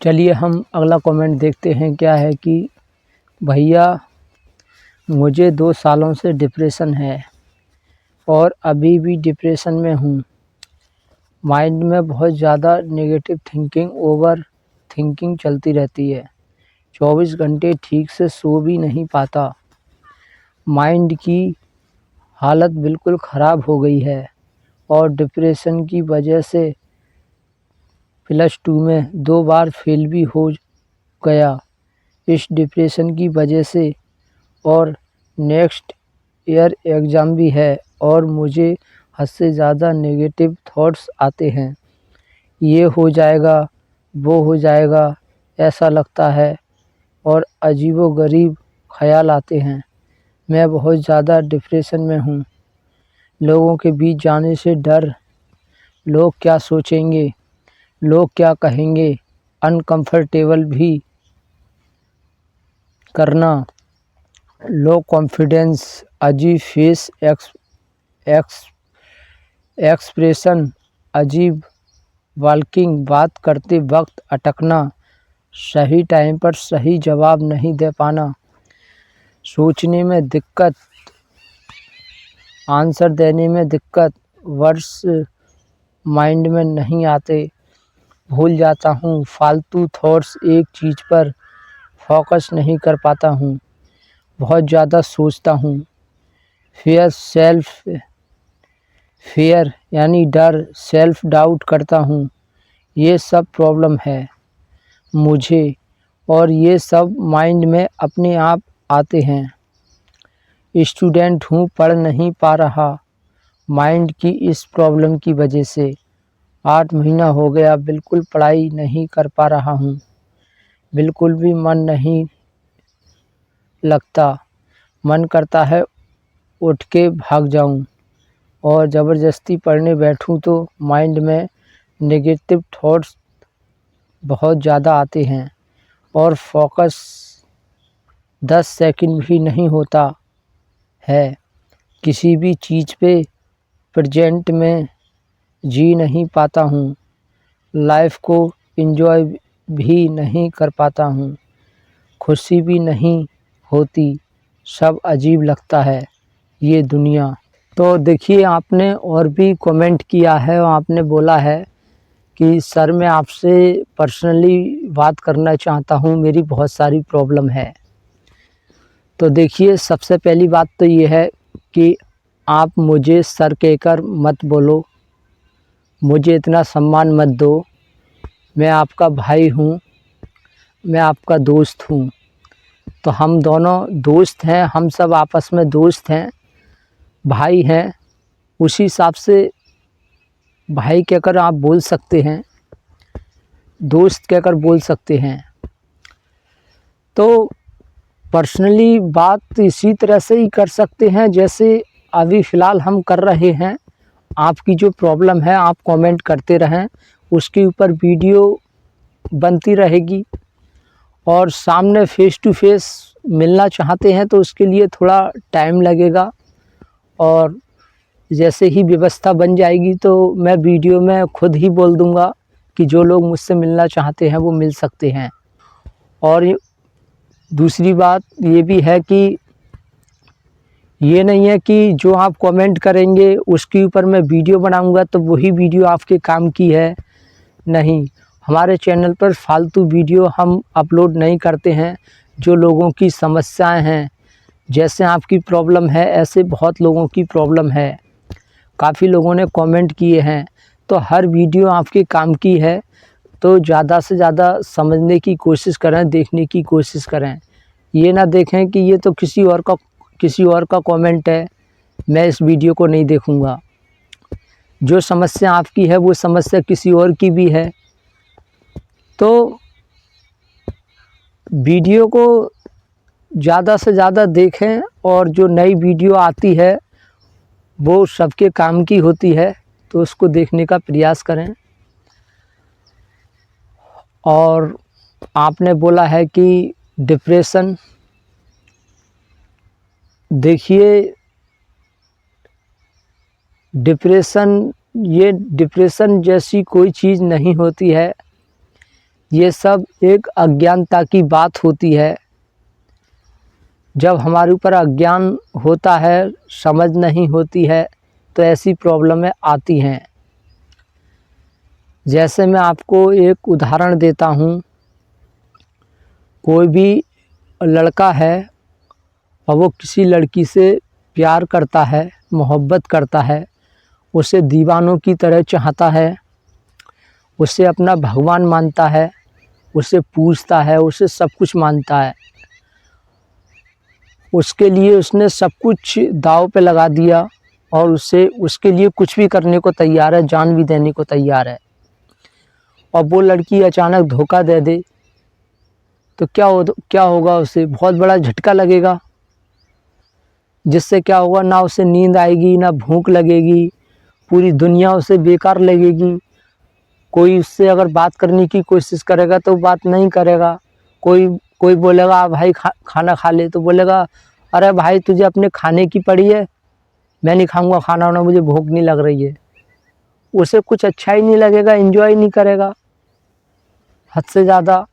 चलिए हम अगला कमेंट देखते हैं। क्या है कि भैया मुझे 2 सालों से डिप्रेशन है और अभी भी डिप्रेशन में हूँ। माइंड में बहुत ज़्यादा नेगेटिव थिंकिंग, ओवर थिंकिंग चलती रहती है। 24 घंटे ठीक से सो भी नहीं पाता। माइंड की हालत बिल्कुल ख़राब हो गई है और डिप्रेशन की वजह से +2 में 2 बार फेल भी हो गया इस डिप्रेशन की वजह से, और नेक्स्ट ईयर एग्ज़ाम भी है और मुझे हद से ज़्यादा नेगेटिव थॉट्स आते हैं। ये हो जाएगा, वो हो जाएगा ऐसा लगता है और अजीबो-गरीब ख़याल आते हैं। मैं बहुत ज़्यादा डिप्रेशन में हूँ। लोगों के बीच जाने से डर, लोग क्या सोचेंगे, लोग क्या कहेंगे, अनकम्फर्टेबल भी करना, लो कॉन्फिडेंस, अजीब फेस एक्सप्रेशन, अजीब वॉकिंग, बात करते वक्त अटकना, सही टाइम पर सही जवाब नहीं दे पाना, सोचने में दिक्कत, आंसर देने में दिक्कत, वर्ड्स माइंड में नहीं आते, भूल जाता हूँ, फालतू थॉट्स, एक चीज़ पर फोकस नहीं कर पाता हूँ, बहुत ज़्यादा सोचता हूँ, फियर यानी डर, सेल्फ डाउट करता हूँ। ये सब प्रॉब्लम है मुझे और ये सब माइंड में अपने आप आते हैं। स्टूडेंट हूँ, पढ़ नहीं पा रहा माइंड की इस प्रॉब्लम की वजह से। 8 महीना हो गया बिल्कुल पढ़ाई नहीं कर पा रहा हूँ, बिल्कुल भी मन नहीं लगता। मन करता है उठ के भाग जाऊं और ज़बरदस्ती पढ़ने बैठूं तो माइंड में नेगेटिव थॉट्स बहुत ज़्यादा आते हैं और फोकस 10 सेकंड भी नहीं होता है किसी भी चीज़ पे। प्रेजेंट में जी नहीं पाता हूँ, लाइफ को एंजॉय भी नहीं कर पाता हूँ, खुशी भी नहीं होती, सब अजीब लगता है ये दुनिया। तो देखिए, आपने और भी कमेंट किया है और आपने बोला है कि सर मैं आपसे पर्सनली बात करना चाहता हूँ, मेरी बहुत सारी प्रॉब्लम है। तो देखिए, सबसे पहली बात तो ये है कि आप मुझे सर कहकर मत बोलो, मुझे इतना सम्मान मत दो। मैं आपका भाई हूँ, मैं आपका दोस्त हूँ, तो हम दोनों दोस्त हैं, हम सब आपस में दोस्त हैं, भाई हैं। उसी हिसाब से भाई कहकर आप बोल सकते हैं, दोस्त कहकर बोल सकते हैं। तो पर्सनली बात इसी तरह से ही कर सकते हैं जैसे अभी फ़िलहाल हम कर रहे हैं। आपकी जो प्रॉब्लम है आप कमेंट करते रहें, उसके ऊपर वीडियो बनती रहेगी। और सामने फ़ेस टू फेस मिलना चाहते हैं तो उसके लिए थोड़ा टाइम लगेगा, और जैसे ही व्यवस्था बन जाएगी तो मैं वीडियो में खुद ही बोल दूंगा कि जो लोग मुझसे मिलना चाहते हैं वो मिल सकते हैं। और दूसरी बात ये भी है कि ये नहीं है कि जो आप कमेंट करेंगे उसके ऊपर मैं वीडियो बनाऊंगा तो वही वीडियो आपके काम की है। नहीं, हमारे चैनल पर फालतू वीडियो हम अपलोड नहीं करते हैं। जो लोगों की समस्याएं हैं, जैसे आपकी प्रॉब्लम है ऐसे बहुत लोगों की प्रॉब्लम है, काफ़ी लोगों ने कमेंट किए हैं, तो हर वीडियो आपके काम की है। तो ज़्यादा से ज़्यादा समझने की कोशिश करें, देखने की कोशिश करें। ये ना देखें कि ये तो किसी और का कमेंट है, मैं इस वीडियो को नहीं देखूंगा। जो समस्या आपकी है वो समस्या किसी और की भी है। तो वीडियो को ज़्यादा से ज़्यादा देखें, और जो नई वीडियो आती है वो सबके काम की होती है, तो उसको देखने का प्रयास करें। और आपने बोला है कि डिप्रेशन, देखिए डिप्रेशन जैसी कोई चीज़ नहीं होती है। ये सब एक अज्ञानता की बात होती है। जब हमारे ऊपर अज्ञान होता है, समझ नहीं होती है, तो ऐसी प्रॉब्लमें आती हैं। जैसे मैं आपको एक उदाहरण देता हूँ। कोई भी लड़का है और वो किसी लड़की से प्यार करता है, मोहब्बत करता है, उसे दीवानों की तरह चाहता है, उसे अपना भगवान मानता है, उसे पूजता है, उसे सब कुछ मानता है। उसके लिए उसने सब कुछ दांव पे लगा दिया और उसके लिए कुछ भी करने को तैयार है, जान भी देने को तैयार है। और वो लड़की अचानक धोखा दे दे तो क्या होगा? उसे बहुत बड़ा झटका लगेगा, जिससे क्या होगा, ना उसे नींद आएगी, ना भूख लगेगी, पूरी दुनिया उसे बेकार लगेगी। कोई उससे अगर बात करने की कोशिश करेगा तो बात नहीं करेगा। कोई बोलेगा भाई खाना खा ले, तो बोलेगा अरे भाई तुझे अपने खाने की पड़ी है, मैं नहीं खाऊंगा खाना वाना, मुझे भूख नहीं लग रही है। उसे कुछ अच्छा ही नहीं लगेगा, एंजॉय नहीं करेगा हद से ज़्यादा।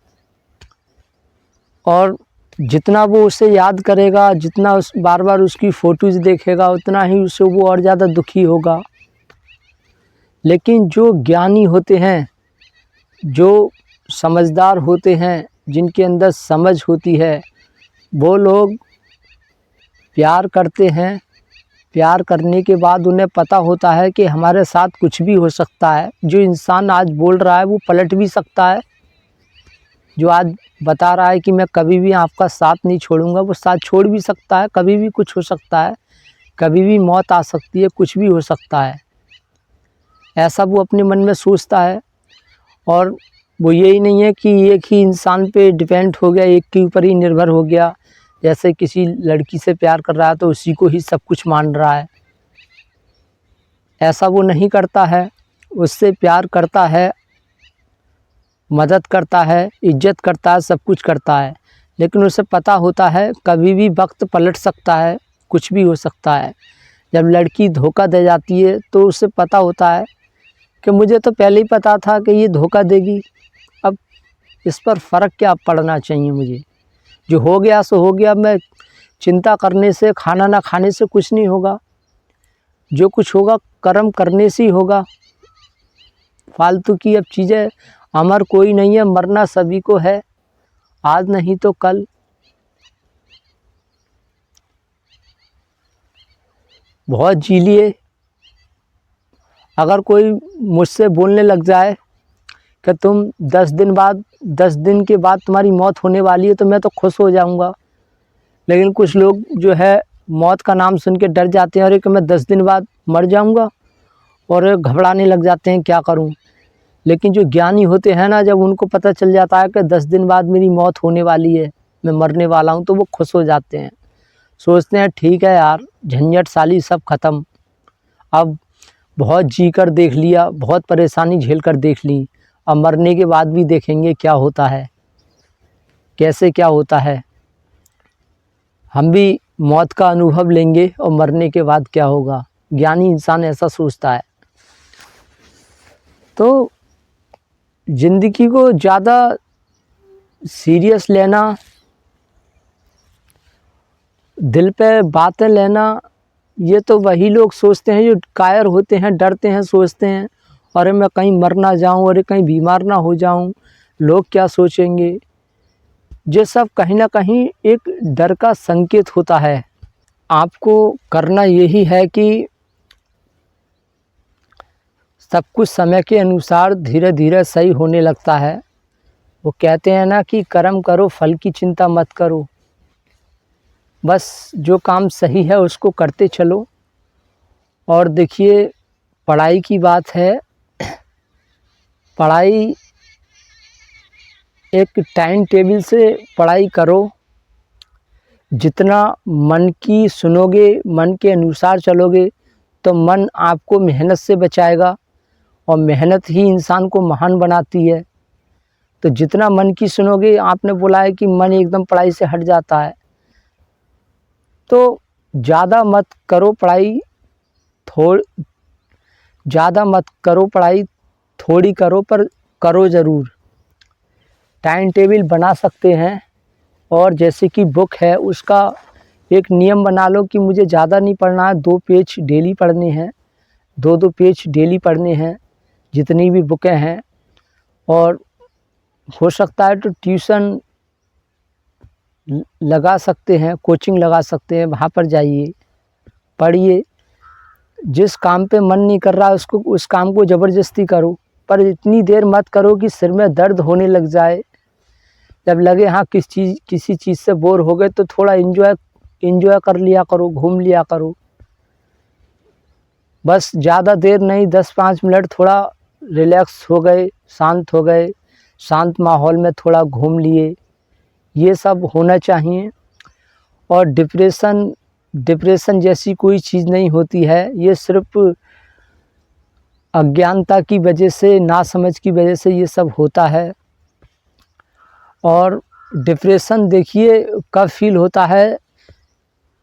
और जितना वो उसे याद करेगा, जितना उस बार बार उसकी फ़ोटोज़ देखेगा, उतना ही उसे वो और ज़्यादा दुखी होगा। लेकिन जो ज्ञानी होते हैं, जो समझदार होते हैं, जिनके अंदर समझ होती है, वो लोग प्यार करते हैं। प्यार करने के बाद उन्हें पता होता है कि हमारे साथ कुछ भी हो सकता है। जो इंसान आज बोल रहा है वो पलट भी सकता है। जो आज बता रहा है कि मैं कभी भी आपका साथ नहीं छोड़ूंगा, वो साथ छोड़ भी सकता है। कभी भी कुछ हो सकता है, कभी भी मौत आ सकती है, कुछ भी हो सकता है, ऐसा वो अपने मन में सोचता है। और वो यही नहीं है कि एक ही इंसान पे डिपेंड हो गया, एक के ऊपर ही निर्भर हो गया। जैसे किसी लड़की से प्यार कर रहा है तो उसी को ही सब कुछ मान रहा है, ऐसा वो नहीं करता है। उससे प्यार करता है, मदद करता है, इज्जत करता है, सब कुछ करता है। लेकिन उसे पता होता है कभी भी वक्त पलट सकता है, कुछ भी हो सकता है। जब लड़की धोखा दे जाती है तो उसे पता होता है कि मुझे तो पहले ही पता था कि ये धोखा देगी, अब इस पर फ़र्क क्या पड़ना चाहिए मुझे। जो हो गया सो हो गया, मैं चिंता करने से, खाना ना खाने से कुछ नहीं होगा। जो कुछ होगा कर्म करने से ही होगा। फालतू की अब चीज़ें, अमर कोई नहीं है, मरना सभी को है, आज नहीं तो कल। बहुत जी लिए। अगर कोई मुझसे बोलने लग जाए कि तुम 10 दिन के बाद तुम्हारी मौत होने वाली है, तो मैं तो खुश हो जाऊंगा। लेकिन कुछ लोग जो है मौत का नाम सुन के डर जाते हैं, और कि मैं 10 दिन बाद मर जाऊंगा, और घबराने लग जाते हैं क्या करूं। लेकिन जो ज्ञानी होते हैं ना, जब उनको पता चल जाता है कि 10 दिन बाद मेरी मौत होने वाली है, मैं मरने वाला हूं, तो वो खुश हो जाते हैं। सोचते हैं ठीक है यार, झंझट साली सब ख़त्म। अब बहुत जी कर देख लिया, बहुत परेशानी झेल कर देख ली, अब मरने के बाद भी देखेंगे क्या होता है, कैसे क्या होता है। हम भी मौत का अनुभव लेंगे और मरने के बाद क्या होगा। ज्ञानी इंसान ऐसा सोचता है। तो ज़िंदगी को ज़्यादा सीरियस लेना, दिल पे बातें लेना, ये तो वही लोग सोचते हैं जो कायर होते हैं, डरते हैं, सोचते हैं अरे मैं कहीं मर ना जाऊं, अरे कहीं बीमार ना हो जाऊं, लोग क्या सोचेंगे। ये सब कहीं ना कहीं एक डर का संकेत होता है। आपको करना यही है कि सब कुछ समय के अनुसार धीरे धीरे सही होने लगता है। वो कहते हैं ना कि कर्म करो, फल की चिंता मत करो। बस जो काम सही है उसको करते चलो। और देखिए, पढ़ाई की बात है, पढ़ाई एक टाइम टेबल से पढ़ाई करो। जितना मन की सुनोगे, मन के अनुसार चलोगे, तो मन आपको मेहनत से बचाएगा, और मेहनत ही इंसान को महान बनाती है। तो जितना मन की सुनोगे, आपने बोला है कि मन एकदम पढ़ाई से हट जाता है, तो ज़्यादा मत करो पढ़ाई, ज़्यादा मत करो पढ़ाई, थोड़ी करो पर करो ज़रूर। टाइम टेबल बना सकते हैं। और जैसे कि बुक है उसका एक नियम बना लो कि मुझे ज़्यादा नहीं पढ़ना है, 2 पेज डेली पढ़ने हैं, 2-2 पेज डेली पढ़ने हैं जितनी भी बुकें हैं। और हो सकता है तो ट्यूशन लगा सकते हैं, कोचिंग लगा सकते हैं, वहाँ पर जाइए, पढ़िए। जिस काम पे मन नहीं कर रहा है उसको, उस काम को ज़बरदस्ती करो, पर इतनी देर मत करो कि सिर में दर्द होने लग जाए। जब लगे हाँ किसी चीज़ से बोर हो गए तो थोड़ा एंजॉय कर लिया करो, घूम लिया करो। बस ज़्यादा देर नहीं, 10-5 मिनट थोड़ा रिलैक्स हो गए, शांत हो गए, शांत माहौल में थोड़ा घूम लिए, ये सब होना चाहिए। और डिप्रेशन जैसी कोई चीज़ नहीं होती है, ये सिर्फ अज्ञानता की वजह से, नासमझ की वजह से ये सब होता है। और डिप्रेशन देखिए कब फील होता है,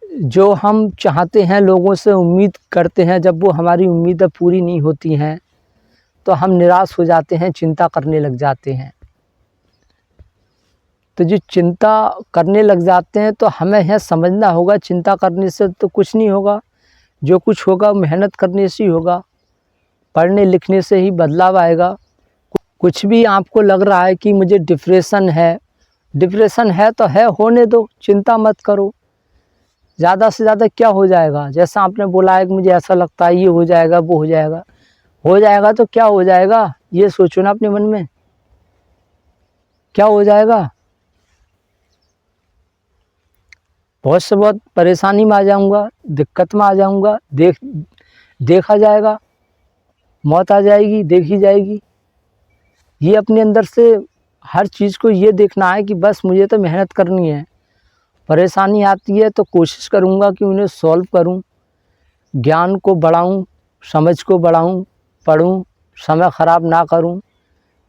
जो हम चाहते हैं, लोगों से उम्मीद करते हैं, जब वो हमारी उम्मीदें पूरी नहीं होती हैं तो हम निराश हो जाते हैं, चिंता करने लग जाते हैं। तो जो चिंता करने लग जाते हैं तो हमें यह समझना होगा चिंता करने से तो कुछ नहीं होगा, जो कुछ होगा मेहनत करने से ही होगा, पढ़ने लिखने से ही बदलाव आएगा। कुछ भी आपको लग रहा है कि मुझे डिप्रेशन है तो है, होने दो, चिंता मत करो। ज़्यादा से ज़्यादा क्या हो जाएगा, जैसा आपने बोला है कि मुझे ऐसा लगता है ये हो जाएगा वो हो जाएगा तो क्या हो जाएगा, ये सोचो ना अपने मन में, क्या हो जाएगा। बहुत से बहुत परेशानी में आ जाऊँगा, दिक्कत में आ जाऊँगा, देखा जाएगा, मौत आ जाएगी, देखी जाएगी। ये अपने अंदर से हर चीज़ को ये देखना है कि बस मुझे तो मेहनत करनी है। परेशानी आती है तो कोशिश करूँगा कि उन्हें सॉल्व करूँ, ज्ञान को बढ़ाऊँ, समझ को बढ़ाऊँ, पढ़ूँ, समय ख़राब ना करूँ,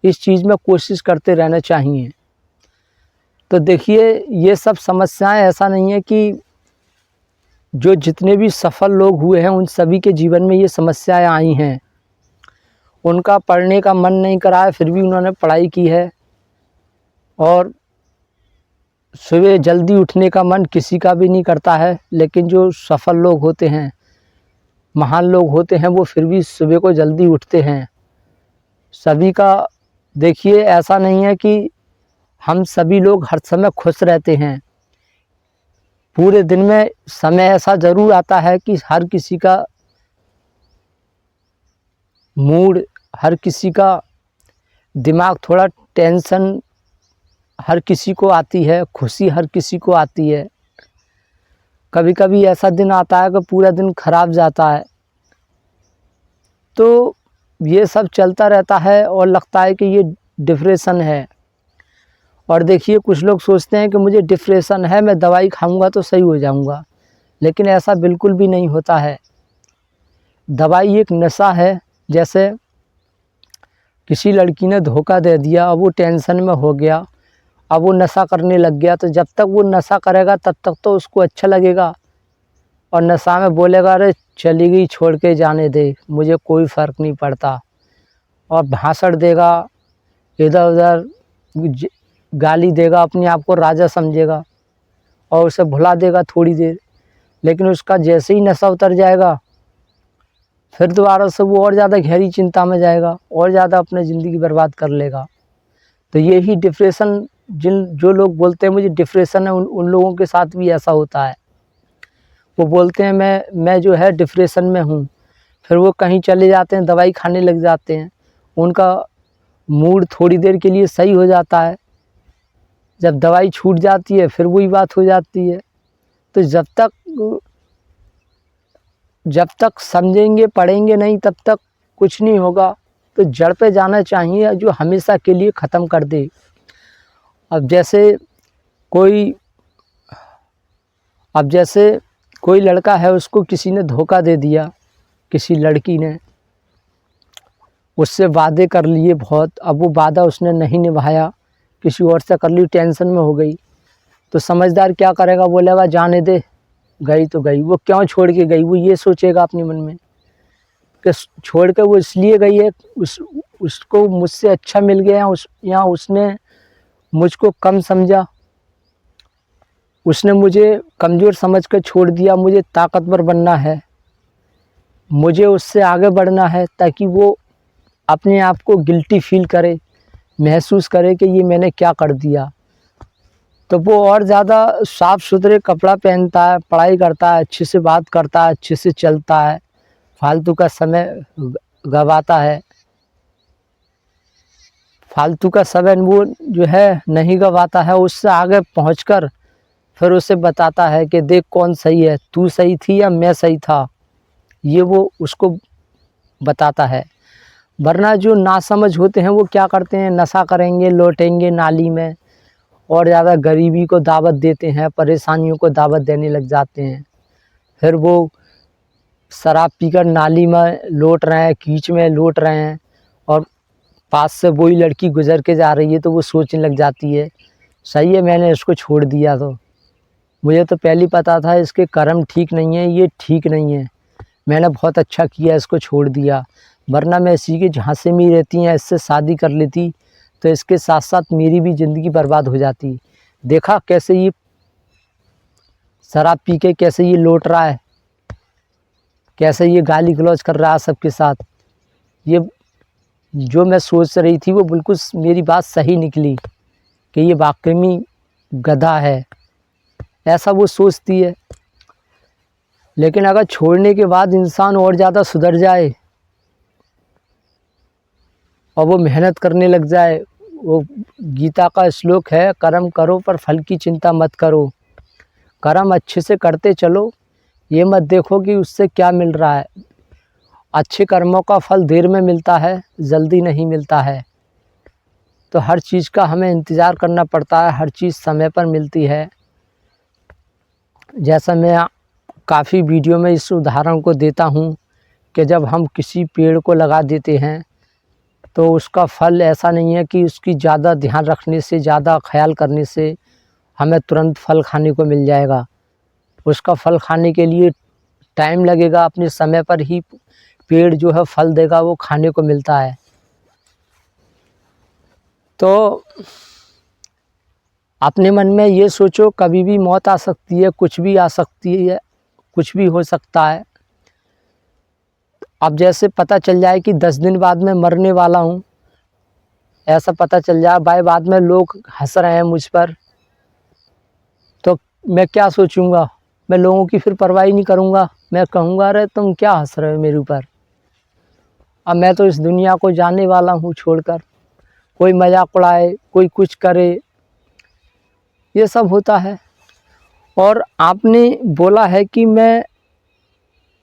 इस चीज़ में कोशिश करते रहना चाहिए। तो देखिए ये सब समस्याएं, ऐसा नहीं है कि जो जितने भी सफल लोग हुए हैं उन सभी के जीवन में ये समस्याएं आई हैं। उनका पढ़ने का मन नहीं करा है फिर भी उन्होंने पढ़ाई की है। और सुबह जल्दी उठने का मन किसी का भी नहीं करता है, लेकिन जो सफल लोग होते हैं, महान लोग होते हैं, वो फिर भी सुबह को जल्दी उठते हैं। सभी का देखिए ऐसा नहीं है कि हम सभी लोग हर समय खुश रहते हैं। पूरे दिन में समय ऐसा ज़रूर आता है कि हर किसी का मूड, हर किसी का दिमाग थोड़ा टेंशन हर किसी को आती है, खुशी हर किसी को आती है। कभी कभी ऐसा दिन आता है कि पूरा दिन खराब जाता है। तो ये सब चलता रहता है और लगता है कि ये डिप्रेशन है। और देखिए कुछ लोग सोचते हैं कि मुझे डिप्रेशन है, मैं दवाई खाऊंगा तो सही हो जाऊंगा, लेकिन ऐसा बिल्कुल भी नहीं होता है। दवाई एक नशा है। जैसे किसी लड़की ने धोखा दे दिया, अब वो टेंशन में हो गया, अब वो नशा करने लग गया, तो जब तक वो नशा करेगा तब तक तो उसको अच्छा लगेगा और नशा में बोलेगा अरे चली गई, छोड़ के जाने दे, मुझे कोई फ़र्क नहीं पड़ता, और भाषण देगा, इधर उधर गाली देगा, अपने आप को राजा समझेगा और उसे भुला देगा थोड़ी देर। लेकिन उसका जैसे ही नशा उतर जाएगा फिर दोबारा से वो और ज़्यादा गहरी चिंता में जाएगा और ज़्यादा अपनी ज़िंदगी बर्बाद कर लेगा। तो यही डिप्रेशन, जो लोग बोलते हैं मुझे डिप्रेशन है, उन लोगों के साथ भी ऐसा होता है। वो बोलते हैं मैं जो है डिप्रेशन में हूँ, फिर वो कहीं चले जाते हैं, दवाई खाने लग जाते हैं, उनका मूड थोड़ी देर के लिए सही हो जाता है, जब दवाई छूट जाती है फिर वही बात हो जाती है। तो जब तक समझेंगे, पढ़ेंगे नहीं, तब तक कुछ नहीं होगा। तो जड़ पे जाना चाहिए जो हमेशा के लिए ख़त्म कर दे। अब जैसे कोई लड़का है, उसको किसी ने धोखा दे दिया, किसी लड़की ने उससे वादे कर लिए बहुत, अब वो वादा उसने नहीं निभाया, किसी और से कर ली, टेंशन में हो गई। तो समझदार क्या करेगा, बोलेगा जाने दे, गई तो गई। वो क्यों छोड़ के गई, वो ये सोचेगा अपने मन में कि छोड़ के वो इसलिए गई है, उसको मुझसे अच्छा मिल गया, या उसने मुझको कम समझा, उसने मुझे कमज़ोर समझकर छोड़ दिया। मुझे ताकतवर बनना है, मुझे उससे आगे बढ़ना है ताकि वो अपने आप को गिल्टी फील करे, महसूस करे कि ये मैंने क्या कर दिया। तो वो और ज़्यादा साफ़ सुथरे कपड़ा पहनता है, पढ़ाई करता है, अच्छे से बात करता है, अच्छे से चलता है, फालतू का समय गवाता है। फालतू का समय वो जो है नहीं गवाता है, उससे आगे पहुंचकर फिर उसे बताता है कि देख कौन सही है, तू सही थी या मैं सही था, ये वो उसको बताता है। वरना जो नासमझ होते हैं वो क्या करते हैं, नशा करेंगे, लौटेंगे नाली में और ज़्यादा गरीबी को दावत देते हैं, परेशानियों को दावत देने लग जाते हैं। फिर वो शराब पीकर नाली में लौट रहे हैं, कीच में लौट रहे हैं और पास से वही लड़की गुजर के जा रही है तो वो सोचने लग जाती है सही है मैंने इसको छोड़ दिया, तो मुझे तो पहले ही पता था इसके कर्म ठीक नहीं है, ये ठीक नहीं है, मैंने बहुत अच्छा किया इसको छोड़ दिया, वरना मैं इसी के झांसे में ही रहती हैं, इससे शादी कर लेती तो इसके साथ साथ मेरी भी ज़िंदगी बर्बाद हो जाती। देखा कैसे ये शराब पी के कैसे ये लौट रहा है, कैसे ये गाली गलौज कर रहा है सबके साथ। ये जो मैं सोच रही थी वो बिल्कुल मेरी बात सही निकली कि ये वाकई में गधा है, ऐसा वो सोचती है। लेकिन अगर छोड़ने के बाद इंसान और ज़्यादा सुधर जाए और वो मेहनत करने लग जाए, वो गीता का श्लोक है, कर्म करो पर फल की चिंता मत करो। कर्म अच्छे से करते चलो, ये मत देखो कि उससे क्या मिल रहा है। अच्छे कर्मों का फल देर में मिलता है, जल्दी नहीं मिलता है। तो हर चीज़ का हमें इंतज़ार करना पड़ता है, हर चीज़ समय पर मिलती है। जैसा मैं काफ़ी वीडियो में इस उदाहरण को देता हूँ कि जब हम किसी पेड़ को लगा देते हैं तो उसका फल ऐसा नहीं है कि उसकी ज़्यादा ध्यान रखने से, ज़्यादा ख्याल करने से हमें तुरंत फल खाने को मिल जाएगा। उसका फल खाने के लिए टाइम लगेगा, अपने समय पर ही पेड़ जो है फल देगा, वो खाने को मिलता है। तो अपने मन में ये सोचो कभी भी मौत आ सकती है, कुछ भी आ सकती है, कुछ भी हो सकता है। अब जैसे पता चल जाए कि 10 दिन बाद मैं मरने वाला हूँ, ऐसा पता चल जाए, भाई बाद में लोग हंस रहे हैं मुझ पर, तो मैं क्या सोचूंगा, मैं लोगों की फिर परवाह नहीं करूँगा। मैं कहूँगा अरे तुम क्या हंस रहे हो मेरे ऊपर, अब मैं तो इस दुनिया को जाने वाला हूँ छोड़कर। कोई मजाक उड़ाए, कोई कुछ करे, ये सब होता है। और आपने बोला है कि मैं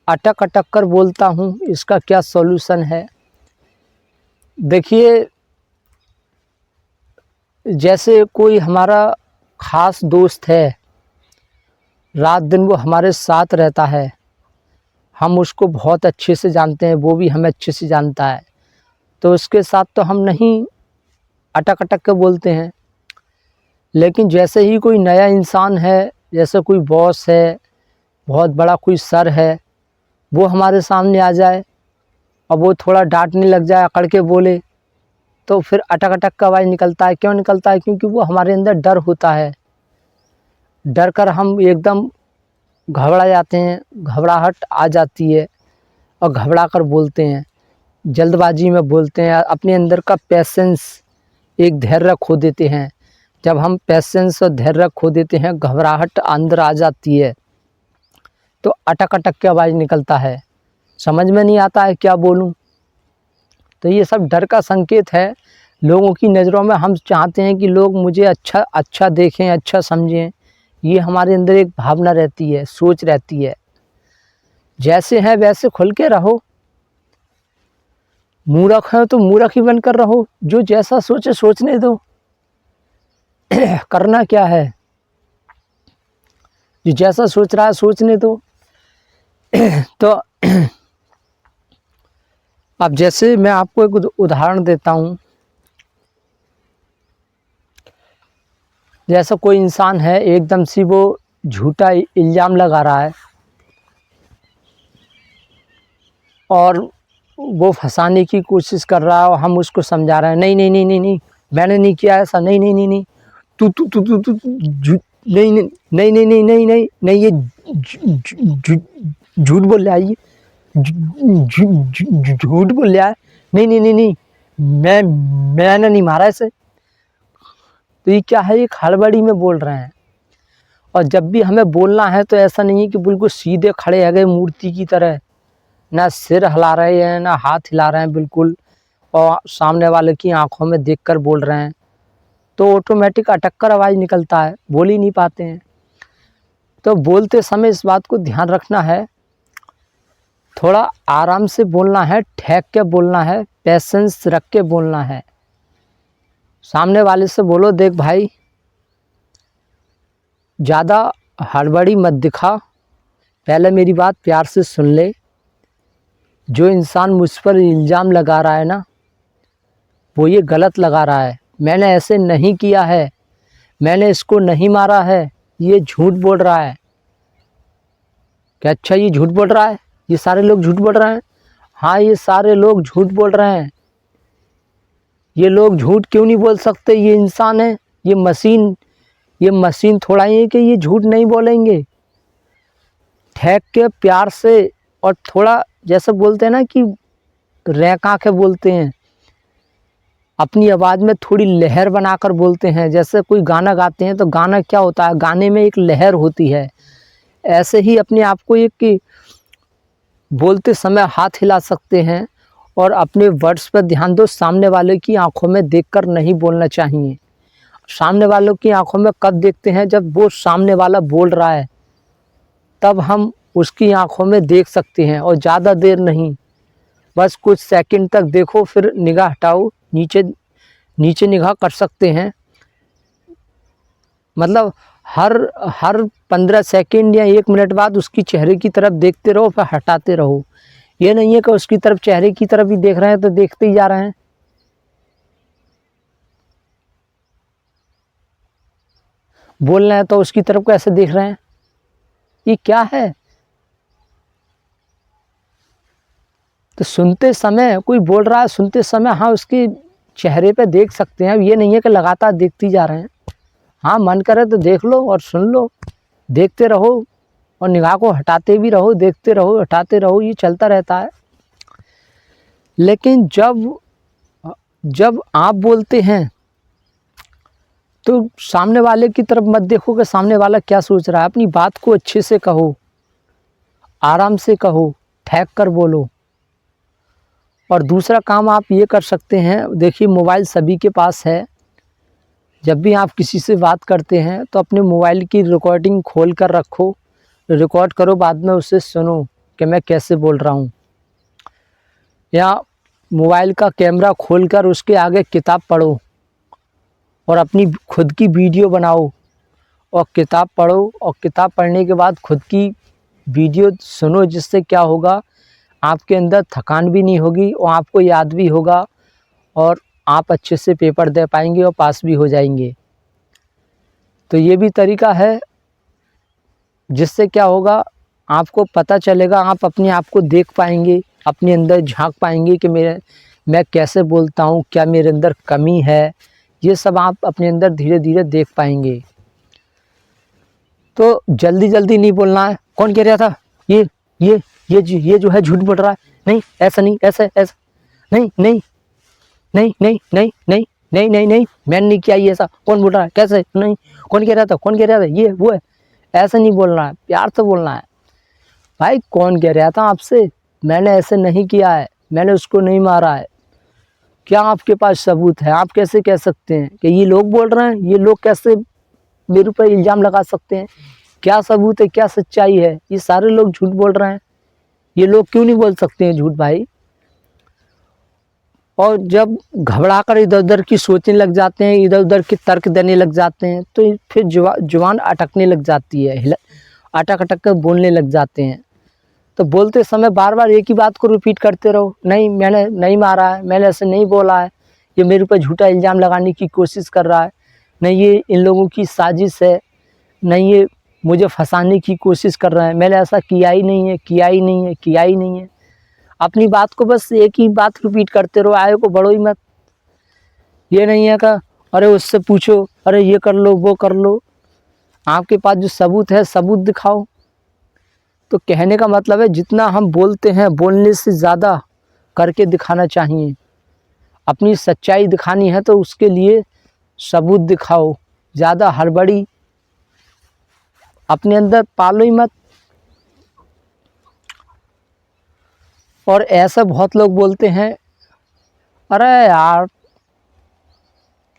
अटक अटक कर बोलता हूँ, इसका क्या सॉल्यूशन है। देखिए, जैसे कोई हमारा ख़ास दोस्त है, रात दिन वो हमारे साथ रहता है, हम उसको बहुत अच्छे से जानते हैं, वो भी हमें अच्छे से जानता है, तो उसके साथ तो हम नहीं अटक अटक के बोलते हैं। लेकिन जैसे ही कोई नया इंसान है, जैसे कोई बॉस है, बहुत बड़ा कोई सर है, वो हमारे सामने आ जाए और वो थोड़ा डांटने लग जाए, अकड़ के बोले, तो फिर अटक अटक का आवाज़ निकलता है। क्यों निकलता है? क्योंकि वो हमारे अंदर डर होता है, डर कर हम एकदम घबरा जाते हैं, घबराहट आ जाती है और घबरा कर बोलते हैं, जल्दबाजी में बोलते हैं, अपने अंदर का पेशेंस, एक धैर्य खो देते हैं। जब हम पेशेंस और धैर्य खो देते हैं, घबराहट अंदर आ जाती है, तो अटक अटक की आवाज़ निकलता है, समझ में नहीं आता है क्या बोलूं। तो ये सब डर का संकेत है। लोगों की नज़रों में हम चाहते हैं कि लोग मुझे अच्छा देखें, अच्छा समझें, ये हमारे अंदर एक भावना रहती है, सोच रहती है। जैसे हैं वैसे खुल के रहो, मूर्ख है तो मूर्ख ही बनकर रहो, जो जैसा सोचे सोचने दो। करना क्या है, जो जैसा सोच रहा है सोचने दो। तो अब जैसे मैं आपको एक उदाहरण देता हूँ। जैसा कोई इंसान है, एकदम से वो झूठा इल्ज़ाम लगा रहा है और वो फंसाने की कोशिश कर रहा है और हम उसको समझा रहे हैं, नहीं नहीं नहीं नहीं नहीं, मैंने नहीं किया ऐसा, नहीं नहीं नहीं नहीं, तू तू तू तू तू झूठ नहीं नहीं नहीं नहीं नहीं नहीं नहीं नहीं ये झूठ बोल रहा है, ये झूठ बोल रहा है। नहीं नहीं नहीं नहीं मैंने नहीं मारा इसे। तो ये क्या है, एक हड़बड़ी में बोल रहे हैं। और जब भी हमें बोलना है तो ऐसा नहीं है कि बिल्कुल सीधे खड़े है गए मूर्ति की तरह, ना सिर हिला रहे हैं ना हाथ हिला रहे हैं बिल्कुल, और सामने वाले की आंखों में देखकर बोल रहे हैं, तो ऑटोमेटिक अटक कर आवाज़ निकलता है, बोल ही नहीं पाते हैं। तो बोलते समय इस बात को ध्यान रखना है, थोड़ा आराम से बोलना है, ठहक के बोलना है, पेशेंस रख के बोलना है। सामने वाले से बोलो, देख भाई ज़्यादा हड़बड़ी मत दिखा, पहले मेरी बात प्यार से सुन ले। जो इंसान मुझ पर इल्ज़ाम लगा रहा है ना, वो ये गलत लगा रहा है। मैंने ऐसे नहीं किया है, मैंने इसको नहीं मारा है, ये झूठ बोल रहा है। क्या अच्छा ये झूठ बोल रहा है, ये सारे लोग झूठ बोल रहे हैं? हाँ, ये सारे लोग झूठ बोल रहे हैं। ये लोग झूठ क्यों नहीं बोल सकते? ये इंसान है, ये मशीन थोड़ा ही है कि ये झूठ नहीं बोलेंगे। ठहक के प्यार से, और थोड़ा जैसे बोलते हैं ना कि रैका के बोलते हैं, अपनी आवाज़ में थोड़ी लहर बनाकर बोलते हैं। जैसे कोई गाना गाते हैं तो गाना क्या होता है, गाने में एक लहर होती है। ऐसे ही अपने आप को एक बोलते समय हाथ हिला सकते हैं, और अपने वर्ड्स पर ध्यान दो। सामने वाले की आंखों में देखकर नहीं बोलना चाहिए। सामने वालों की आंखों में कब देखते हैं? जब वो सामने वाला बोल रहा है, तब हम उसकी आंखों में देख सकते हैं, और ज़्यादा देर नहीं, बस कुछ सेकंड तक देखो, फिर निगाह हटाओ, नीचे निगाह कर सकते हैं। मतलब हर 15 सेकंड या 1 मिनट बाद उसकी चेहरे की तरफ देखते रहो, फिर हटाते रहो। ये नहीं है कि उसकी तरफ, चेहरे की तरफ ही देख रहे हैं तो देखते ही जा रहे हैं। बोल रहे हैं तो उसकी तरफ कैसे देख रहे हैं? ये क्या है? तो सुनते समय कोई बोल रहा है, सुनते समय हाँ उसके चेहरे पे देख सकते हैं। ये नहीं है कि लगातार देखते जा रहे हैं। हाँ, मन करे तो देख लो और सुन लो, देखते रहो, और निगाह को हटाते भी रहो, देखते रहो, हटाते रहो, ये चलता रहता है। लेकिन जब आप बोलते हैं तो सामने वाले की तरफ मत देखो कि सामने वाला क्या सोच रहा है। अपनी बात को अच्छे से कहो, आराम से कहो, ठहक कर बोलो। और दूसरा काम आप ये कर सकते हैं, देखिए मोबाइल सभी के पास है। जब भी आप किसी से बात करते हैं तो अपने मोबाइल की रिकॉर्डिंग खोल कर रखो, रिकॉर्ड करो, बाद में उसे सुनो कि मैं कैसे बोल रहा हूँ। या मोबाइल का कैमरा खोलकर उसके आगे किताब पढ़ो, और अपनी खुद की वीडियो बनाओ, और किताब पढ़ो, और किताब पढ़ने के बाद खुद की वीडियो सुनो। जिससे क्या होगा, आपके अंदर थकान भी नहीं होगी, और आपको याद भी होगा, और आप अच्छे से पेपर दे पाएंगे और पास भी हो जाएंगे। तो ये भी तरीका है, जिससे क्या होगा, आपको पता चलेगा, आप अपने आप को देख पाएंगे, अपने अंदर झांक पाएंगे कि मैं कैसे बोलता हूँ, क्या मेरे अंदर कमी है। ये सब आप अपने अंदर धीरे धीरे देख पाएंगे। तो जल्दी जल्दी नहीं बोलना है। कौन कह रहा था ये जो है झूठ बोल रहा है, नहीं ऐसा नहीं, ऐसा ऐसा नहीं नहीं नहीं नहीं नहीं नहीं नहीं नहीं नहीं मैंने नहीं किया ये, ऐसा कौन बोल रहा है, कैसे नहीं, कौन कह रहा था, ये वो है। ऐसा नहीं बोलना है, प्यार से बोलना है। भाई कौन कह रहा था आपसे, मैंने ऐसे नहीं किया है, मैंने उसको नहीं मारा है। क्या आपके पास सबूत है? आप कैसे कह सकते हैं कि ये लोग बोल रहे हैं? ये लोग कैसे मेरे ऊपर इल्ज़ाम लगा सकते हैं? क्या सबूत है, क्या सच्चाई है? ये सारे लोग झूठ बोल रहे हैं, ये लोग क्यों नहीं बोल सकते हैं झूठ भाई? और जब घबरा कर इधर उधर की सोचने लग जाते हैं, इधर उधर के तर्क देने लग जाते हैं, तो फिर जुबान अटकने लग जाती है, अटक अटक कर बोलने लग जाते हैं। तो बोलते समय बार बार एक ही बात को रिपीट करते रहो, नहीं मैंने नहीं मारा है, मैंने ऐसे नहीं बोला है, ये मेरे ऊपर झूठा इल्ज़ाम लगाने की कोशिश कर रहा है, नहीं ये इन लोगों की साजिश है, नहीं ये मुझे फंसाने की कोशिश कर रहे हैं, मैंने ऐसा किया ही नहीं है, किया ही नहीं है, किया ही नहीं है। अपनी बात को बस एक ही बात रिपीट करते रहो, आगे को बढ़ो ही मत। ये नहीं है का अरे उससे पूछो, अरे ये कर लो वो कर लो। आपके पास जो सबूत है सबूत दिखाओ। तो कहने का मतलब है जितना हम बोलते हैं बोलने से ज़्यादा करके दिखाना चाहिए। अपनी सच्चाई दिखानी है तो उसके लिए सबूत दिखाओ। ज़्यादा हड़बड़ी अपने अंदर पालो ही मत। और ऐसा बहुत लोग बोलते हैं, अरे यार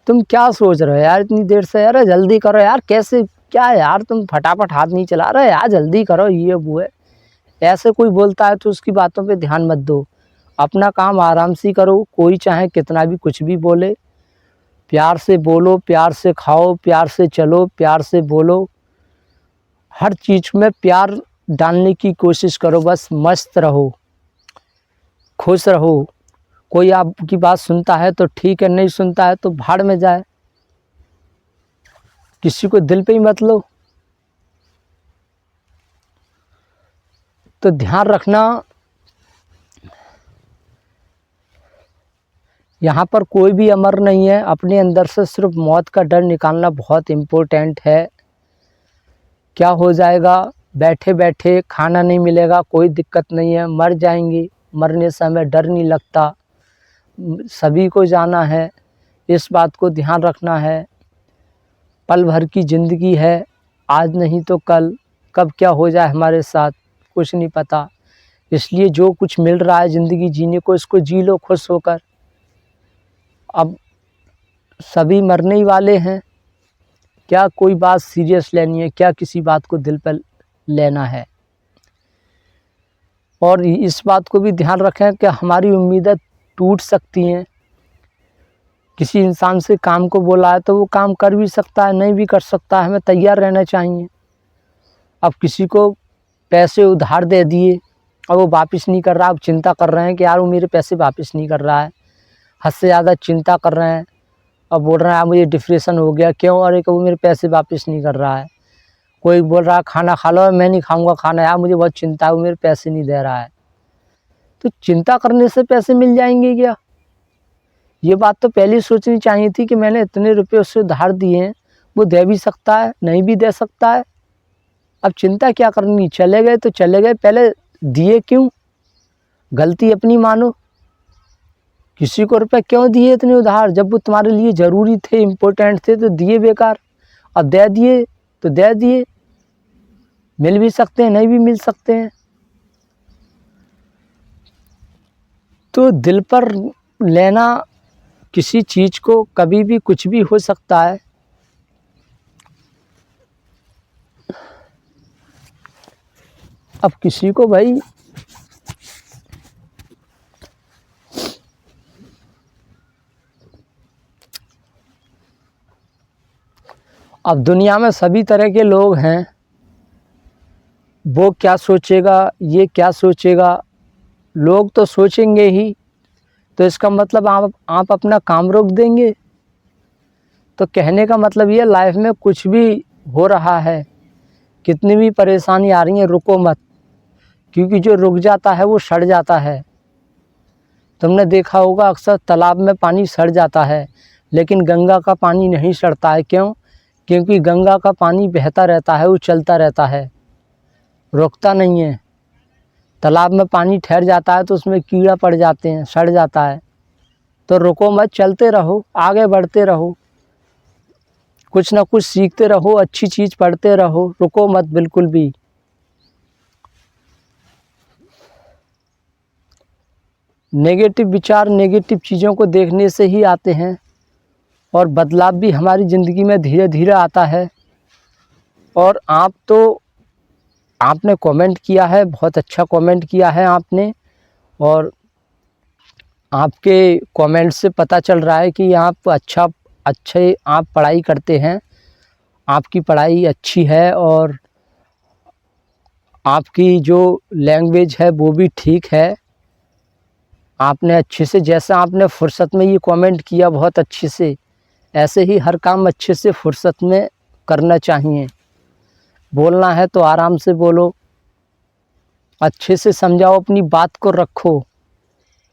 तुम क्या सोच रहे हो यार इतनी देर से, अरे जल्दी करो यार, कैसे क्या है यार तुम फटाफट हाथ नहीं चला रहे यार, जल्दी करो ये वो है। ऐसे कोई बोलता है तो उसकी बातों पे ध्यान मत दो। अपना काम आराम से करो। कोई चाहे कितना भी कुछ भी बोले, प्यार से बोलो, प्यार से खाओ, प्यार से चलो, प्यार से बोलो। हर चीज़ में प्यार डालने की कोशिश करो। बस मस्त रहो, खुश रहो। कोई आपकी बात सुनता है तो ठीक है, नहीं सुनता है तो भाड़ में जाए। किसी को दिल पे ही मत लो। तो ध्यान रखना, यहाँ पर कोई भी अमर नहीं है। अपने अंदर से सिर्फ मौत का डर निकालना बहुत इम्पोर्टेंट है। क्या हो जाएगा, बैठे बैठे खाना नहीं मिलेगा, कोई दिक्कत नहीं है, मर जाएंगे। मरने से हमें डर नहीं लगता। सभी को जाना है, इस बात को ध्यान रखना है। पल भर की ज़िंदगी है, आज नहीं तो कल, कब क्या हो जाए हमारे साथ कुछ नहीं पता। इसलिए जो कुछ मिल रहा है ज़िंदगी जीने को, इसको जी लो खुश होकर। अब सभी मरने ही वाले हैं, क्या कोई बात सीरियस लेनी है, क्या किसी बात को दिल पर लेना है। और इस बात को भी ध्यान रखें कि हमारी उम्मीदें टूट सकती हैं। किसी इंसान से काम को बोला है तो वो काम कर भी सकता है, नहीं भी कर सकता है, हमें तैयार रहना चाहिए। अब किसी को पैसे उधार दे दिए और वो वापस नहीं कर रहा, अब चिंता कर रहे हैं कि यार वो मेरे पैसे वापस नहीं कर रहा है, हद से ज़्यादा चिंता कर रहे हैं। अब बोल रहे हैं मुझे डिप्रेशन हो गया, क्यों, अरे कि वो मेरे पैसे वापस नहीं कर रहा है। कोई बोल रहा है खाना खा लो, मैं नहीं खाऊंगा खाना यार, मुझे बहुत चिंता है, वो मेरे पैसे नहीं दे रहा है। तो चिंता करने से पैसे मिल जाएंगे क्या? ये बात तो पहले ही सोचनी चाहिए थी कि मैंने इतने रुपये उससे उधार दिए हैं, वो दे भी सकता है, नहीं भी दे सकता है। अब चिंता क्या करनी, चले गए तो चले गए, पहले दिए क्यों? गलती अपनी मानो। किसी को रुपये क्यों दिए इतने उधार, जब वो तुम्हारे लिए ज़रूरी थे, इम्पोर्टेंट थे, तो दिए बेकार। अब दे दिए तो दे दिए, मिल भी सकते हैं, नहीं भी मिल सकते हैं। तो दिल पर लेना किसी चीज़ को, कभी भी कुछ भी हो सकता है। अब किसी को भाई अब दुनिया में सभी तरह के लोग हैं। वो क्या सोचेगा, ये क्या सोचेगा, लोग तो सोचेंगे ही। तो इसका मतलब आप अपना काम रोक देंगे? तो कहने का मतलब ये, लाइफ में कुछ भी हो रहा है, कितनी भी परेशानी आ रही है, रुको मत। क्योंकि जो रुक जाता है वो सड़ जाता है। तुमने देखा होगा अक्सर तालाब में पानी सड़ जाता है, लेकिन गंगा का पानी नहीं सड़ता है। क्यों? क्योंकि गंगा का पानी बहता रहता है, वो चलता रहता है, रुकता नहीं है। तालाब में पानी ठहर जाता है तो उसमें कीड़ा पड़ जाते हैं, सड़ जाता है। तो रुको मत, चलते रहो, आगे बढ़ते रहो, कुछ ना कुछ सीखते रहो, अच्छी चीज़ पढ़ते रहो, रुको मत बिल्कुल भी। नेगेटिव विचार, नेगेटिव चीज़ों को देखने से ही आते हैं, और बदलाव भी हमारी ज़िंदगी में धीरे धीरे आता है। और आपने कमेंट किया है, बहुत अच्छा कमेंट किया है आपने। और आपके कमेंट से पता चल रहा है कि आप अच्छे आप पढ़ाई करते हैं, आपकी पढ़ाई अच्छी है, और आपकी जो लैंग्वेज है वो भी ठीक है। आपने अच्छे से, जैसा आपने फुर्सत में ये कमेंट किया बहुत अच्छे से, ऐसे ही हर काम अच्छे से फुर्सत में करना चाहिए। बोलना है तो आराम से बोलो, अच्छे से समझाओ, अपनी बात को रखो।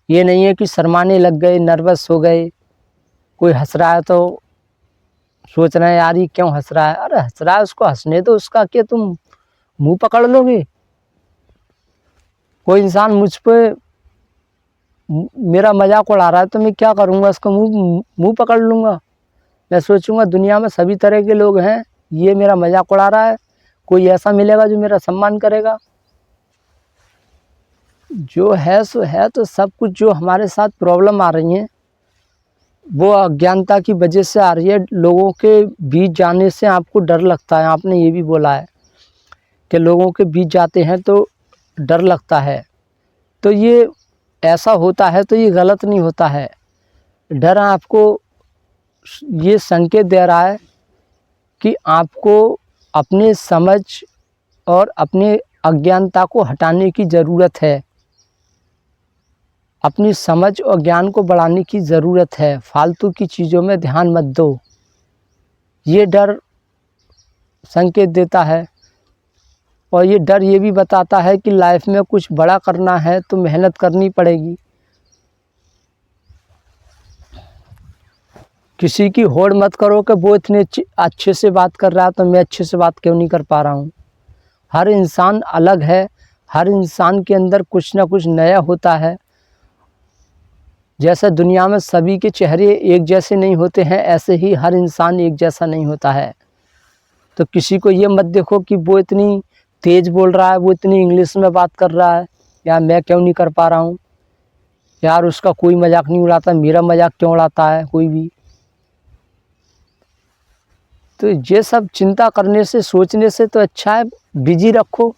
ये नहीं है कि शर्माने लग गए, नर्वस हो गए, कोई हंस रहा है तो सोच रहे हैं यार ये क्यों हंस रहा है। अरे हंस रहा है उसको हंसने दो, उसका क्या तुम मुंह पकड़ लोगे। कोई इंसान मुझ पे मेरा मजाक उड़ा रहा है तो मैं क्या करूँगा, उसका मुंह पकड़ लूँगा। मैं सोचूंगा दुनिया में सभी तरह के लोग हैं, ये मेरा मजाक उड़ा रहा है, कोई ऐसा मिलेगा जो मेरा सम्मान करेगा। जो है सो है। तो सब कुछ जो हमारे साथ प्रॉब्लम आ रही हैं वो अज्ञानता की वजह से आ रही है। लोगों के बीच जाने से आपको डर लगता है, आपने ये भी बोला है कि लोगों के बीच जाते हैं तो डर लगता है। तो ये ऐसा होता है तो ये गलत नहीं होता है। डर आपको ये संकेत दे रहा है कि आपको अपने समझ और अपने अज्ञानता को हटाने की ज़रूरत है। अपनी समझ और ज्ञान को बढ़ाने की ज़रूरत है। फालतू की चीज़ों में ध्यान मत दो। ये डर संकेत देता है। और ये डर ये भी बताता है कि लाइफ में कुछ बड़ा करना है तो मेहनत करनी पड़ेगी। किसी की होड़ मत करो कि वो इतने अच्छे से बात कर रहा है तो मैं अच्छे से बात क्यों नहीं कर पा रहा हूँ। हर इंसान अलग है, हर इंसान के अंदर कुछ ना कुछ नया होता है। जैसे दुनिया में सभी के चेहरे एक जैसे नहीं होते हैं, ऐसे ही हर इंसान एक जैसा नहीं होता है। तो किसी को ये मत देखो कि वो इतनी तेज़ बोल रहा है, वो इतनी इंग्लिश में बात कर रहा है, या मैं क्यों नहीं कर पा रहा हूँ, यार उसका कोई मजाक नहीं उड़ाता, मेरा मजाक क्यों उड़ाता है कोई भी। तो ये सब चिंता करने से, सोचने से तो अच्छा है बिजी रखो।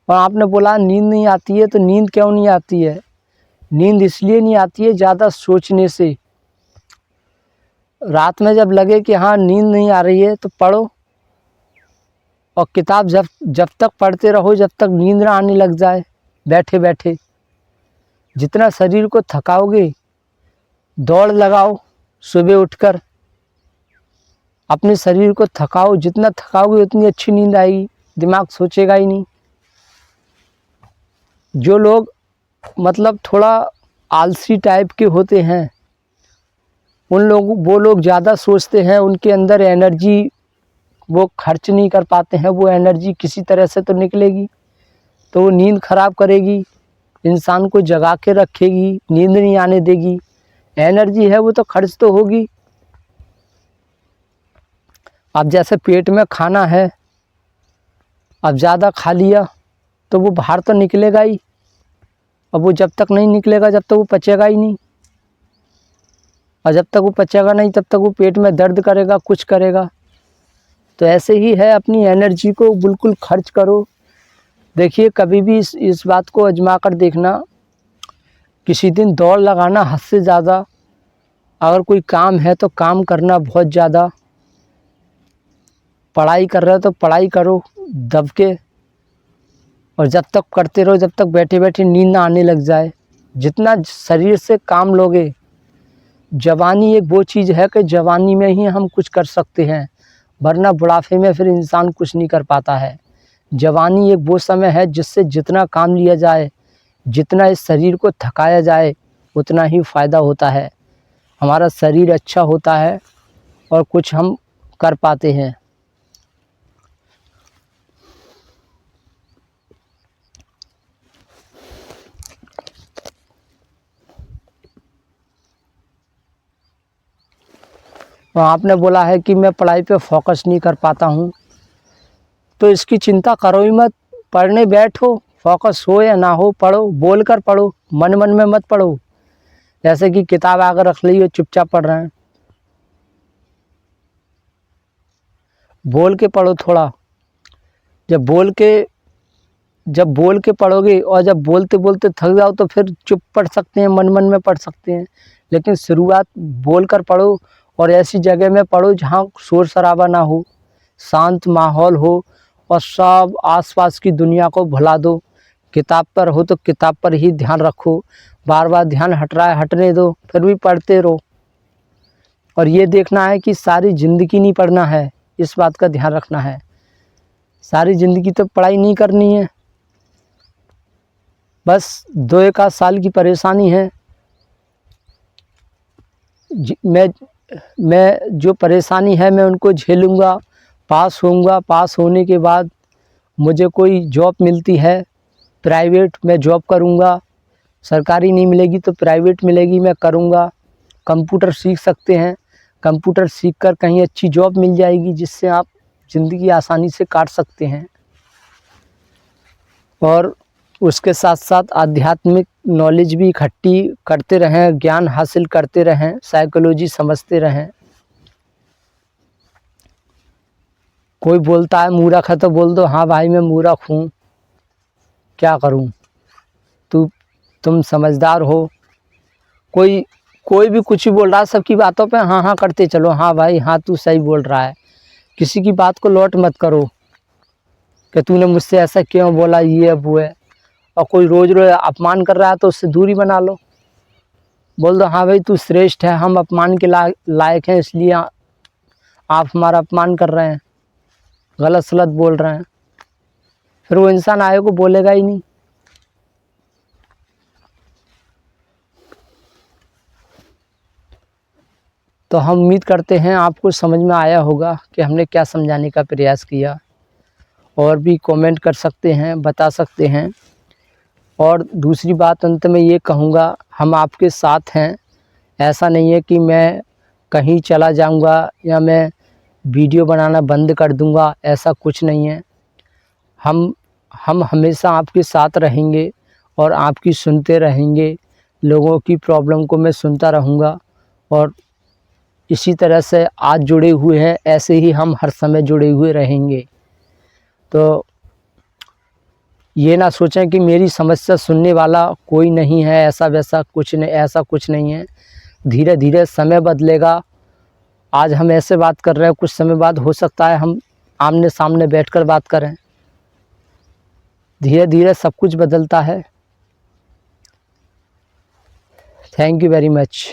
और आपने बोला नींद नहीं आती है, तो नींद क्यों नहीं आती है? नींद इसलिए नहीं आती है ज़्यादा सोचने से। रात में जब लगे कि हाँ नींद नहीं आ रही है तो पढ़ो। और किताब जब तक पढ़ते रहो जब तक नींद ना आने लग जाए बैठे बैठे। जितना शरीर को थकाओगे, दौड़ लगाओ सुबह उठकर, अपने शरीर को थकाओ। जितना थकाओगे उतनी अच्छी नींद आएगी, दिमाग सोचेगा ही नहीं। जो लोग मतलब थोड़ा आलसी टाइप के होते हैं, वो लोग ज़्यादा सोचते हैं, उनके अंदर एनर्जी वो खर्च नहीं कर पाते हैं। वो एनर्जी किसी तरह से तो निकलेगी, तो वो नींद खराब करेगी, इंसान को जगा के रखेगी, नींद नहीं आने देगी। एनर्जी है वो तो खर्च तो होगी। अब जैसे पेट में खाना है, अब ज़्यादा खा लिया तो वो बाहर तो निकलेगा ही। अब वो जब तक नहीं निकलेगा जब तक वो पचेगा ही नहीं। और जब तक वो पचेगा नहीं तब तक वो पेट में दर्द करेगा, कुछ करेगा। तो ऐसे ही है, अपनी एनर्जी को बिल्कुल खर्च करो। देखिए कभी भी इस बात को आजमा कर देखना, किसी दिन दौड़ लगाना हद से ज़्यादा। अगर कोई काम है तो काम करना बहुत ज़्यादा। पढ़ाई कर रहे हो तो पढ़ाई करो दब के। और जब तक करते रहो जब तक बैठे बैठे नींद ना आने लग जाए। जितना शरीर से काम लोगे, जवानी एक वो चीज़ है कि जवानी में ही हम कुछ कर सकते हैं, वरना बुढ़ापे में फिर इंसान कुछ नहीं कर पाता है। जवानी एक वो समय है जिससे जितना काम लिया जाए, जितना इस शरीर को थकाया जाए, उतना ही फ़ायदा होता है। हमारा शरीर अच्छा होता है और कुछ हम कर पाते हैं। और आपने बोला है कि मैं पढ़ाई पे फोकस नहीं कर पाता हूँ, तो इसकी चिंता करो ही मत। पढ़ने बैठो, फोकस हो या ना हो पढ़ो, बोल कर पढ़ो, मन मन में मत पढ़ो। जैसे कि किताब आकर रख ली हो चुपचाप पढ़ रहे हैं, बोल के पढ़ो थोड़ा। जब बोल के पढ़ोगे और जब बोलते बोलते थक जाओ तो फिर चुप पढ़ सकते हैं, मन मन में पढ़ सकते हैं। लेकिन शुरुआत बोल कर पढ़ो, और ऐसी जगह में पढ़ो जहाँ शोर शराबा ना हो, शांत माहौल हो, और सब आसपास की दुनिया को भुला दो। किताब पर हो तो किताब पर ही ध्यान रखो। बार बार ध्यान हट रहा है हटने दो, फिर भी पढ़ते रहो। और ये देखना है कि सारी ज़िंदगी नहीं पढ़ना है, इस बात का ध्यान रखना है। सारी ज़िंदगी तो पढ़ाई नहीं करनी है, बस 2 एक आध साल की परेशानी है। मैं मैं जो परेशानी है मैं उनको झेलूँगा, पास होऊंगा। पास होने के बाद मुझे कोई जॉब मिलती है प्राइवेट, मैं जॉब करूँगा। सरकारी नहीं मिलेगी तो प्राइवेट मिलेगी, मैं करूँगा। कंप्यूटर सीख सकते हैं, कंप्यूटर सीखकर कहीं अच्छी जॉब मिल जाएगी जिससे आप ज़िंदगी आसानी से काट सकते हैं। और उसके साथ साथ आध्यात्मिक नॉलेज भी इकट्ठी करते रहें, ज्ञान हासिल करते रहें, साइकोलॉजी समझते रहें। कोई बोलता है मूर्ख है तो बोल दो हाँ भाई मैं मूर्ख हूँ, क्या करूँ, तुम समझदार हो। कोई भी कुछ भी बोल रहा है, सबकी बातों पे हाँ हाँ करते चलो, हाँ भाई हाँ तू सही बोल रहा है। किसी की बात को लौट मत करो कि तूने मुझसे ऐसा क्यों बोला, ये अब वो है। और कोई रोज़ रोज़ अपमान कर रहा है तो उससे दूरी बना लो। बोल दो हाँ भाई तू श्रेष्ठ है, हम अपमान के लायक हैं, इसलिए आप हमारा अपमान कर रहे हैं, गलत सलत बोल रहे हैं। फिर वो इंसान आगे को बोलेगा ही नहीं। तो हम उम्मीद करते हैं आपको समझ में आया होगा कि हमने क्या समझाने का प्रयास किया। और भी कमेंट कर सकते हैं, बता सकते हैं। और दूसरी बात अंत में ये कहूँगा, हम आपके साथ हैं। ऐसा नहीं है कि मैं कहीं चला जाऊँगा या मैं वीडियो बनाना बंद कर दूँगा, ऐसा कुछ नहीं है। हम हमेशा आपके साथ रहेंगे और आपकी सुनते रहेंगे। लोगों की प्रॉब्लम को मैं सुनता रहूँगा और इसी तरह से आज जुड़े हुए हैं, ऐसे ही हम हर समय जुड़े हुए रहेंगे। तो ये ना सोचें कि मेरी समस्या सुनने वाला कोई नहीं है, ऐसा वैसा कुछ नहीं, ऐसा कुछ नहीं है। धीरे धीरे समय बदलेगा। आज हम ऐसे बात कर रहे हैं, कुछ समय बाद हो सकता है हम आमने सामने बैठकर बात करें। धीरे धीरे सब कुछ बदलता है। Thank you very much.